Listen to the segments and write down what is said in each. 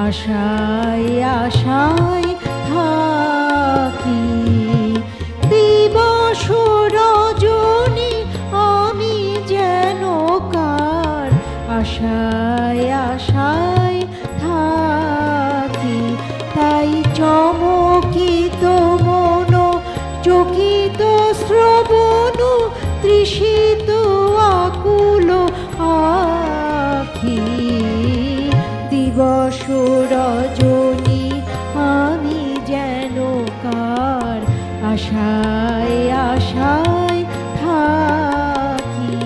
আশায় আশায় থাকি। দিবস রজনী আমি যেন কার আশায় আশায় থাকি। তাই চমকিত মন চকিত শ্রবণ তৃষিত আকুল আখি। দিবস রজনী আমি যেন কার আশায় আশায় থাকি।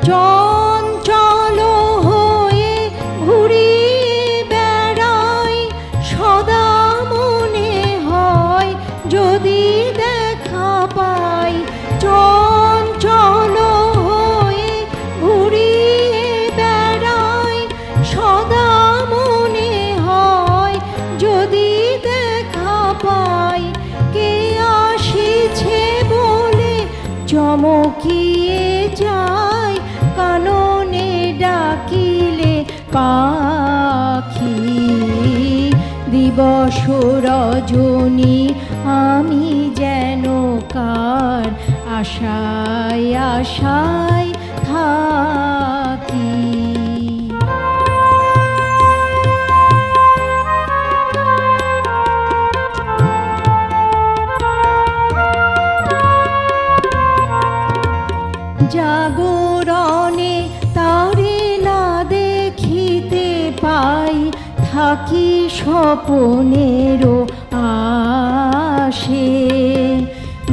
চঞ্চল হয়ে ঘুরি বেড়াই সদা মনে হয় যদি দেখা পাই। চঞ্চল হয়ে ঘুরি বেড়াই সদা মনে হয় যদি দেখা পাই। কে আসিছে বলে চমকিয়ে যায় কাননে ডাকিলে পাখি। দিবস রজনী আমি যেন কার আশায় আশায় থাকি। জাগরণে তারে না দেখিতে পাই থাকি স্বপনেরও আশে।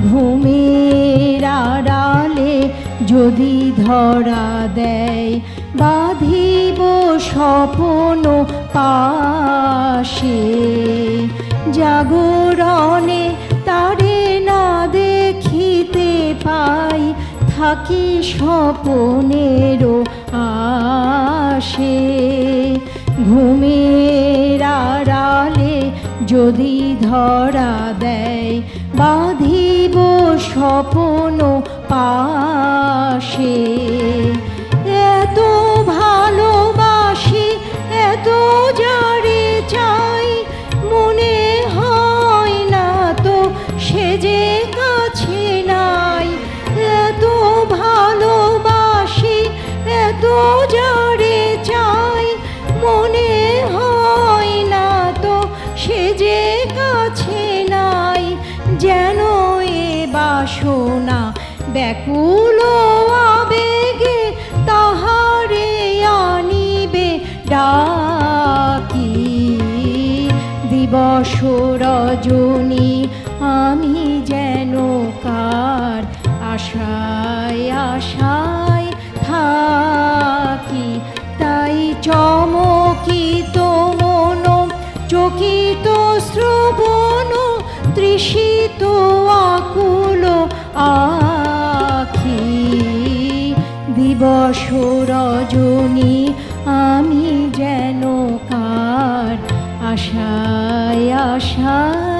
ঘুমের আড়ালে যদি ধরা দেয় বাঁধিব স্বপন পাশে। জাগরণে তারে না দেখিতে পাই থাকি স্বপনেরও আশে। ঘুমের আড়ালে যদি ধরা দেয় বাঁধিব স্বপন পাশে। এত ভালোবাসি এত যারে চাই মনে হয় না তো সে যে কাছে নাই। এত ভালোবাসি এত যারে চাই মনে হয় না তো সে যে কাছে নাই। যেন এ বাসনা ব্যাকুল আবেগে তাহারে আনিবে ডাকি। দিবস রজনী আমি যেন কার আশায় আশায় থাকি। তাই চমকিত মন চকিত শ্রবণ তৃষিত আকুল আখি। দিবস রজনী আমি যেন কার আশায় আশায়